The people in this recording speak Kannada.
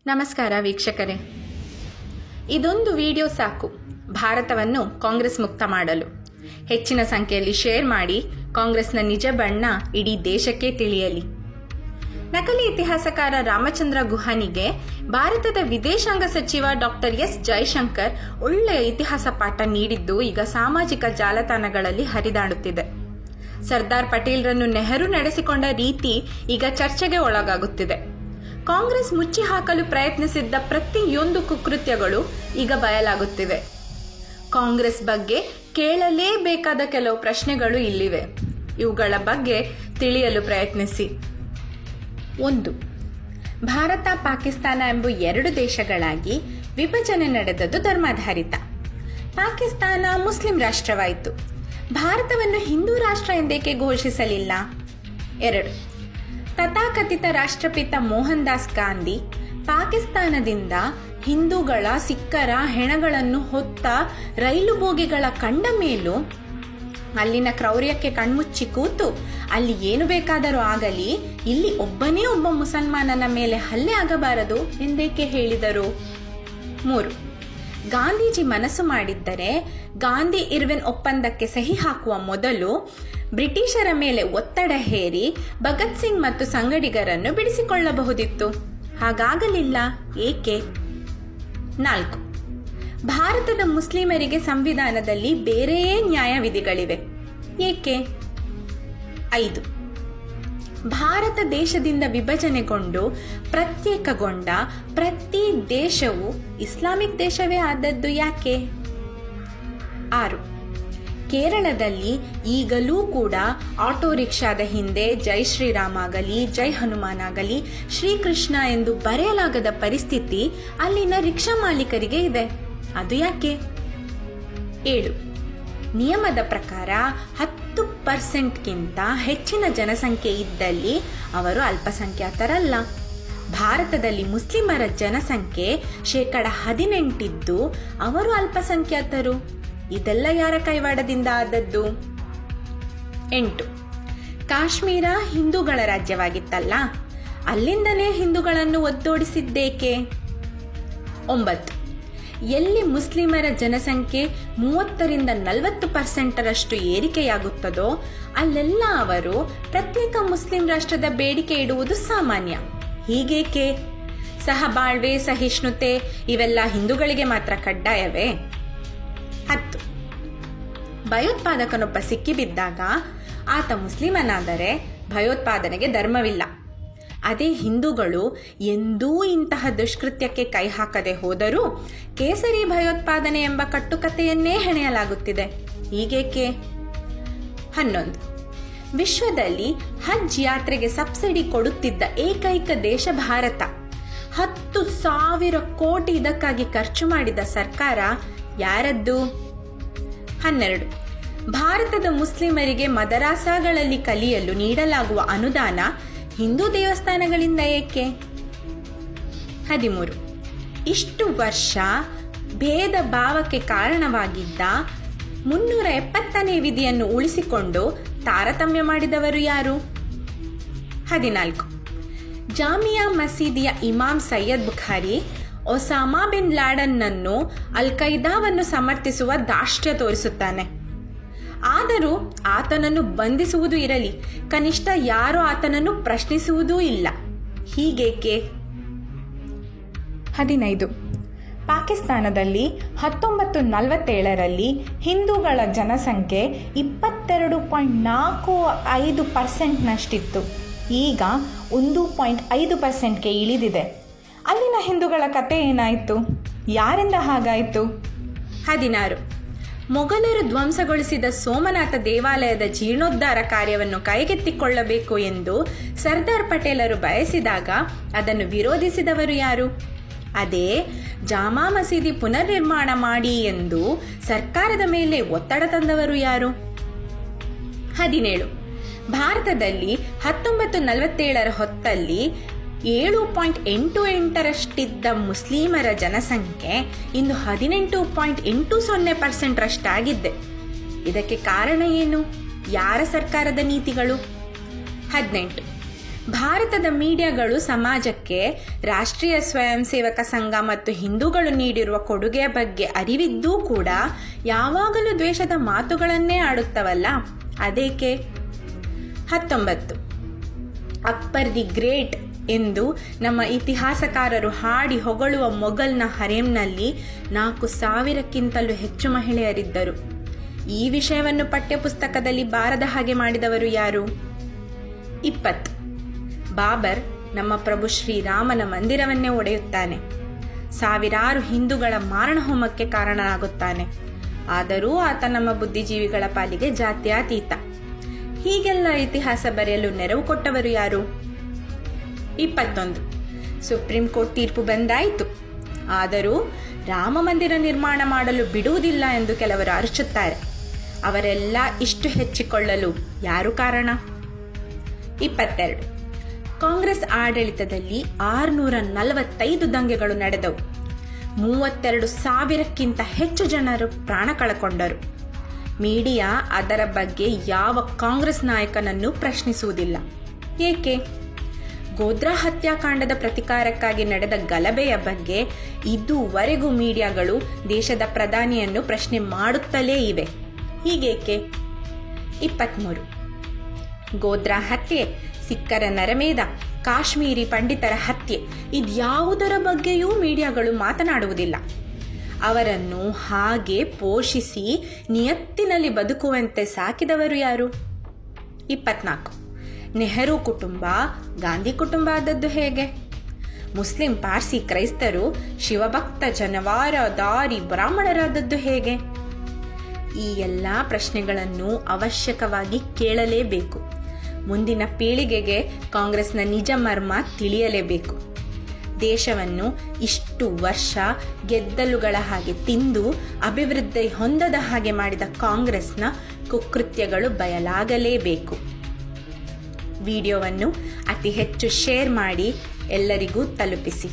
ನಮಸ್ಕಾರ ವೀಕ್ಷಕರೇ, ಇದೊಂದು ವಿಡಿಯೋ ಸಾಕು ಭಾರತವನ್ನು ಕಾಂಗ್ರೆಸ್ ಮುಕ್ತ ಮಾಡಲು. ಹೆಚ್ಚಿನ ಸಂಖ್ಯೆಯಲ್ಲಿ ಶೇರ್ ಮಾಡಿ ಕಾಂಗ್ರೆಸ್ನ ನಿಜ ಬಣ್ಣ ಇಡೀ ದೇಶಕ್ಕೆ ತಿಳಿಯಲಿ. ನಕಲಿ ಇತಿಹಾಸಕಾರ ರಾಮಚಂದ್ರ ಗುಹಾನಿಗೆ ಭಾರತದ ವಿದೇಶಾಂಗ ಸಚಿವ ಡಾಕ್ಟರ್ ಎಸ್ ಜೈಶಂಕರ್ ಒಳ್ಳೆಯ ಇತಿಹಾಸ ಪಾಠ ನೀಡಿದ್ದು ಈಗ ಸಾಮಾಜಿಕ ಜಾಲತಾಣಗಳಲ್ಲಿ ಹರಿದಾಡುತ್ತಿದೆ. ಸರ್ದಾರ್ ಪಟೇಲ್ರನ್ನು ನೆಹರು ನಡೆಸಿಕೊಂಡ ರೀತಿ ಈಗ ಚರ್ಚೆಗೆ ಒಳಗಾಗುತ್ತಿದೆ. ಕಾಂಗ್ರೆಸ್ ಮುಚ್ಚಿ ಹಾಕಲು ಪ್ರಯತ್ನಿಸಿದ್ದ ಪ್ರತಿಯೊಂದು ಕುಕೃತ್ಯಗಳು ಈಗ ಬಯಲಾಗುತ್ತಿವೆ. ಕಾಂಗ್ರೆಸ್ ಬಗ್ಗೆ ಕೇಳಲೇಬೇಕಾದ ಕೆಲವು ಪ್ರಶ್ನೆಗಳು ಇಲ್ಲಿವೆ. ಇವುಗಳ ಬಗ್ಗೆ ತಿಳಿಯಲು ಪ್ರಯತ್ನಿಸಿ. 1. ಭಾರತ ಪಾಕಿಸ್ತಾನ ಎಂಬ ಎರಡು ದೇಶಗಳಾಗಿ ವಿಭಜನೆ ನಡೆದದ್ದು ಧರ್ಮಾಧಾರಿತ. ಪಾಕಿಸ್ತಾನ ಮುಸ್ಲಿಂ ರಾಷ್ಟ್ರವಾಯಿತು. ಭಾರತವನ್ನು ಹಿಂದೂ ರಾಷ್ಟ್ರ ಎಂದೇಕೆ ಘೋಷಿಸಲಿಲ್ಲ? 2. ತಥಾಕಥಿತ ರಾಷ್ಟ್ರಪಿತ ಮೋಹನ್ ದಾಸ್ ಗಾಂಧಿ ಪಾಕಿಸ್ತಾನದಿಂದ ಹಿಂದೂಗಳ ಸಿಖ್ಖರ ಹೆಣಗಳನ್ನು ಹೊತ್ತ ರೈಲು ಬೋಗಿಗಳ ಕಂಡ ಮೇಲೂ ಅಲ್ಲಿನ ಕ್ರೌರ್ಯಕ್ಕೆ ಕಣ್ಮುಚ್ಚಿ ಕೂತು ಅಲ್ಲಿ ಏನು ಬೇಕಾದರೂ ಆಗಲಿ, ಇಲ್ಲಿ ಒಬ್ಬನೇ ಒಬ್ಬ ಮುಸಲ್ಮಾನನ ಮೇಲೆ ಹಲ್ಲೆ ಆಗಬಾರದು ಎಂದೇಕೆ ಹೇಳಿದರು? 3. ಗಾಂಧೀಜಿ ಮನಸ್ಸು ಮಾಡಿದ್ದರೆ ಗಾಂಧಿ ಇರ್ವಿನ್ ಒಪ್ಪಂದಕ್ಕೆ ಸಹಿ ಹಾಕುವ ಮೊದಲು ಬ್ರಿಟಿಷರ ಮೇಲೆ ಒತ್ತಡ ಹೇರಿ ಭಗತ್ ಸಿಂಗ್ ಮತ್ತು ಸಂಗಡಿಗರನ್ನು ಬಿಡಿಸಿಕೊಳ್ಳಬಹುದಿತ್ತು. ಹಾಗಾಗಲಿಲ್ಲ, ಏಕೆ? 4. ಭಾರತದ ಮುಸ್ಲಿಮರಿಗೆ ಸಂವಿಧಾನದಲ್ಲಿ ಬೇರೆಯೇ ನ್ಯಾಯವಿಧಿಗಳಿವೆ, ಏಕೆ? 5. ಭಾರತ ದೇಶದಿಂದ ವಿಭಜನೆಗೊಂಡು ಪ್ರತ್ಯೇಕಗೊಂಡ ಪ್ರತಿ ದೇಶವು ಇಸ್ಲಾಮಿಕ್ ದೇಶವೇ ಆದದ್ದು ಯಾಕೆ? 6. ಕೇರಳದಲ್ಲಿ ಈಗಲೂ ಕೂಡ ಆಟೋ ರಿಕ್ಷಾದ ಹಿಂದೆ ಜೈ ಶ್ರೀರಾಮ್ ಆಗಲಿ, ಜೈ ಹನುಮಾನ್ ಆಗಲಿ, ಶ್ರೀಕೃಷ್ಣ ಎಂದು ಬರೆಯಲಾಗದ ಪರಿಸ್ಥಿತಿ ಅಲ್ಲಿನ ರಿಕ್ಷಾ ಮಾಲೀಕರಿಗೆ ಇದೆ. ಅದು ಯಾಕೆ? 7. ನಿಯಮದ ಪ್ರಕಾರ 10%ಗಿಂತ ಹೆಚ್ಚಿನ ಜನಸಂಖ್ಯೆ ಇದ್ದಲ್ಲಿ ಅವರು ಅಲ್ಪಸಂಖ್ಯಾತರಲ್ಲ. ಭಾರತದಲ್ಲಿ ಮುಸ್ಲಿಮರ ಜನಸಂಖ್ಯೆ 18% ಇದ್ದು ಅವರು ಅಲ್ಪಸಂಖ್ಯಾತರು. ಇದೆಲ್ಲ ಯಾರ ಕೈವಾಡದಿಂದ ಆದದ್ದು? 8. ಕಾಶ್ಮೀರ ಹಿಂದೂಗಳ ರಾಜ್ಯವಾಗಿತ್ತಲ್ಲ, ಅಲ್ಲಿಂದಲೇ ಹಿಂದೂಗಳನ್ನು ಒದ್ದೋಡಿಸಿದ್ದೇಕೆ? 9. ಎಲ್ಲಿ ಮುಸ್ಲಿಮರ ಜನಸಂಖ್ಯೆ 30-40% ಏರಿಕೆಯಾಗುತ್ತದೋ ಅಲ್ಲೆಲ್ಲ ಅವರು ಪ್ರತ್ಯೇಕ ಮುಸ್ಲಿಂ ರಾಷ್ಟ್ರದ ಬೇಡಿಕೆ ಇಡುವುದು ಸಾಮಾನ್ಯ. ಹೀಗೇಕೆ? ಸಹಬಾಳ್ವೆ, ಸಹಿಷ್ಣುತೆ ಇವೆಲ್ಲ ಹಿಂದೂಗಳಿಗೆ ಮಾತ್ರ ಕಡ್ಡಾಯವೇ? 10. ಭಯೋತ್ಪಾದಕನೊಬ್ಬ ಸಿಕ್ಕಿಬಿದ್ದಾಗ ಆತ ಮುಸ್ಲಿಮನಾದರೆ ಭಯೋತ್ಪಾದನೆಗೆ ಧರ್ಮವಿಲ್ಲ. ಅದೇ ಹಿಂದೂಗಳು ಎಂದೂ ಇಂತಹ ದುಷ್ಕೃತ್ಯಕ್ಕೆ ಕೈ ಹಾಕದೆ ಹೋದರೂ ಕೇಸರಿ ಭಯೋತ್ಪಾದನೆ ಎಂಬ ಕಟ್ಟುಕತೆಯನ್ನೇ ಹೆಣೆಯಲಾಗುತ್ತಿದೆ. ಹೀಗೇಕೆ? 11. ವಿಶ್ವದಲ್ಲಿ ಹಜ್ ಯಾತ್ರೆಗೆ ಸಬ್ಸಿಡಿ ಕೊಡುತ್ತಿದ್ದ ಏಕೈಕ ದೇಶ ಭಾರತ. 10,000 ಕೋಟಿ ಇದಕ್ಕಾಗಿ ಖರ್ಚು ಮಾಡಿದ ಸರ್ಕಾರ ಯಾರದ್ದು? 12. ಭಾರತದ ಮುಸ್ಲಿಮರಿಗೆ ಮದರಾಸಾಗಳಲ್ಲಿ ಕಲಿಯಲು ನೀಡಲಾಗುವ ಅನುದಾನ ಹಿಂದೂ ದೇವಸ್ಥಾನಗಳಿಂದ ಏಕೆ? 13. ಇಷ್ಟು ವರ್ಷ ಭೇದ ಭಾವಕ್ಕೆ ಕಾರಣವಾಗಿದ್ದ 370ನೇ ವಿಧಿಯನ್ನು ಉಳಿಸಿಕೊಂಡು ತಾರತಮ್ಯ ಮಾಡಿದವರು ಯಾರು? 14. ಜಾಮಿಯಾ ಮಸೀದಿಯ ಇಮಾಮ್ ಸೈಯದ್ ಬುಖಾರಿ ಒಸಾಮಾ ಬಿನ್ ಲಾಡನ್ನನ್ನು ಅಲ್ ಖೈದಾವನ್ನು ಸಮರ್ಥಿಸುವ ದಾಷ್ಟ್ಯ ತೋರಿಸುತ್ತಾನೆ. ಆದರೂ ಆತನನ್ನು ಬಂಧಿಸುವುದು ಇರಲಿ, ಕನಿಷ್ಠ ಯಾರೂ ಆತನನ್ನು ಪ್ರಶ್ನಿಸುವುದೂ ಇಲ್ಲ. ಹೀಗೇಕೆ? 15. ಪಾಕಿಸ್ತಾನದಲ್ಲಿ 1947ರಲ್ಲಿ ಹಿಂದೂಗಳ ಜನಸಂಖ್ಯೆ 22.45%ನಷ್ಟಿತ್ತು. ಈಗ 1.5%ಗೆ ಇಳಿದಿದೆ. ಅಲ್ಲಿನ ಹಿಂದೂಗಳ ಕತೆ ಏನಾಯಿತು? ಯಾರಿಂದ ಹಾಗಾಯಿತು? 16. ಮೊಘಲರು ಧ್ವಂಸಗೊಳಿಸಿದ ಸೋಮನಾಥ ದೇವಾಲಯದ ಜೀರ್ಣೋದ್ಧಾರ ಕಾರ್ಯವನ್ನು ಕೈಗೆತ್ತಿಕೊಳ್ಳಬೇಕು ಎಂದು ಸರ್ದಾರ್ ಪಟೇಲರು ಬಯಸಿದಾಗ ಅದನ್ನು ವಿರೋಧಿಸಿದವರು ಯಾರು? ಅದೇ ಜಾಮಾ ಮಸೀದಿ ಪುನರ್ನಿರ್ಮಾಣ ಮಾಡಿ ಎಂದು ಸರ್ಕಾರದ ಮೇಲೆ ಒತ್ತಡ ತಂದವರು ಯಾರು? 17. ಭಾರತದಲ್ಲಿ 1947ರ ಹೊತ್ತಲ್ಲಿ 7.88% ಮುಸ್ಲಿಮರ ಜನಸಂಖ್ಯೆ ಇಂದು 18.80% ಇದಕ್ಕೆ ಕಾರಣ ಏನು? ಯಾರ ಸರ್ಕಾರದ ನೀತಿಗಳು? 18. ಭಾರತದ ಮೀಡಿಯಾಗಳು ಸಮಾಜಕ್ಕೆ ರಾಷ್ಟ್ರೀಯ ಸ್ವಯಂ ಸೇವಕ ಸಂಘ ಮತ್ತು ಹಿಂದೂಗಳು ನೀಡಿರುವ ಕೊಡುಗೆಯ ಬಗ್ಗೆ ಅರಿವಿದ್ದೂ ಕೂಡ ಯಾವಾಗಲೂ ದ್ವೇಷದ ಮಾತುಗಳನ್ನೇ ಆಡುತ್ತವಲ್ಲ, ಅದೇಕೆ? 19. ಅಕ್ಬರ್ ದಿ ಗ್ರೇಟ್ ಎಂದು ನಮ್ಮ ಇತಿಹಾಸಕಾರರು ಹಾಡಿ ಹೊಗಳುವ ಮೊಘಲ್ನ ಹರೇಮ್ನಲ್ಲಿ 4,000ಕ್ಕಿಂತಲೂ ಹೆಚ್ಚು ಮಹಿಳೆಯರಿದ್ದರು. ಈ ವಿಷಯವನ್ನು ಪಠ್ಯಪುಸ್ತಕದಲ್ಲಿ ಬಾರದ ಹಾಗೆ ಮಾಡಿದವರು ಯಾರು? 20. ಬಾಬರ್ ನಮ್ಮ ಪ್ರಭು ಶ್ರೀರಾಮನ ಮಂದಿರವನ್ನೇ ಒಡೆಯುತ್ತಾನೆ. ಸಾವಿರಾರು ಹಿಂದೂಗಳ ಮಾರಣಹೋಮಕ್ಕೆ ಕಾರಣನಾಗುತ್ತಾನೆ. ಆದರೂ ಆತ ನಮ್ಮ ಬುದ್ಧಿಜೀವಿಗಳ ಪಾಲಿಗೆ ಜಾತ್ಯತೀತ. ಹೀಗೆಲ್ಲ ಇತಿಹಾಸ ಬರೆಯಲು ನೆರವು ಕೊಟ್ಟವರು ಯಾರು? 21. ಸುಪ್ರೀಂ ಕೋರ್ಟ್ ತೀರ್ಪು ಬಂದಾಯಿತು. ಆದರೂ ರಾಮ ಮಂದಿರ ನಿರ್ಮಾಣ ಮಾಡಲು ಬಿಡುವುದಿಲ್ಲ ಎಂದು ಕೆಲವರು ಅರಚುತ್ತಾರೆ. ಅವರೆಲ್ಲ ಇಷ್ಟು ಹೆಚ್ಚಿಕೊಳ್ಳಲು ಯಾರು ಕಾರಣ? 22. ಕಾಂಗ್ರೆಸ್ ಆಡಳಿತದಲ್ಲಿ 645 ದಂಗೆಗಳು ನಡೆದವು. 32,000ಕ್ಕಿಂತ ಹೆಚ್ಚು ಜನರು ಪ್ರಾಣ ಕಳಕೊಂಡರು. ಮೀಡಿಯಾ ಅದರ ಬಗ್ಗೆ ಯಾವ ಕಾಂಗ್ರೆಸ್ ನಾಯಕನನ್ನು ಪ್ರಶ್ನಿಸುವುದಿಲ್ಲ. ಏಕೆ? ಗೋಧ್ರಾ ಹತ್ಯಾಕಾಂಡದ ಪ್ರತಿಕಾರಕ್ಕಾಗಿ ನಡೆದ ಗಲಭೆಯ ಬಗ್ಗೆ ಇದುವರೆಗೂ ಮೀಡಿಯಾಗಳು ದೇಶದ ಪ್ರಧಾನಿಯನ್ನು ಪ್ರಶ್ನೆ ಮಾಡುತ್ತಲೇ ಇವೆ. ಹೀಗೇಕೆ? 23. ಗೋಧ್ರಾ ಹತ್ಯೆ, ಸಿಖ್ಖರ ನರಮೇಧ, ಕಾಶ್ಮೀರಿ ಪಂಡಿತರ ಹತ್ಯೆ ಇದ್ಯಾವುದರ ಬಗ್ಗೆಯೂ ಮೀಡಿಯಾಗಳು ಮಾತನಾಡುವುದಿಲ್ಲ. ಅವರನ್ನು ಹಾಗೆ ಪೋಷಿಸಿ ನಿಯತ್ತಿನಲ್ಲಿ ಬದುಕುವಂತೆ ಸಾಕಿದವರು ಯಾರು? 24. ನೆಹರು ಕುಟುಂಬ, ಗಾಂಧಿ ಕುಟುಂಬ ಆದದ್ದು ಹೇಗೆ? ಮುಸ್ಲಿಂ, ಪಾರ್ಸಿ, ಕ್ರೈಸ್ತರು ಶಿವಭಕ್ತ, ಜನವಾರ, ದಾರಿ, ಬ್ರಾಹ್ಮಣರಾದದ್ದು ಹೇಗೆ? ಈ ಎಲ್ಲ ಪ್ರಶ್ನೆಗಳನ್ನು ಅವಶ್ಯಕವಾಗಿ ಕೇಳಲೇಬೇಕು. ಮುಂದಿನ ಪೀಳಿಗೆಗೆ ಕಾಂಗ್ರೆಸ್ನ ನಿಜ ಮರ್ಮ ತಿಳಿಯಲೇಬೇಕು. ದೇಶವನ್ನು ಇಷ್ಟು ವರ್ಷ ಗೆದ್ದಲುಗಳ ಹಾಗೆ ತಿಂದು ಅಭಿವೃದ್ಧಿ ಹೊಂದದ ಹಾಗೆ ಮಾಡಿದ ಕಾಂಗ್ರೆಸ್ನ ಕುಕೃತ್ಯಗಳು ಬಯಲಾಗಲೇಬೇಕು. ವಿಡಿಯೋವನ್ನು ಅತಿ ಹೆಚ್ಚು ಶೇರ್ ಮಾಡಿ ಎಲ್ಲರಿಗೂ ತಲುಪಿಸಿ.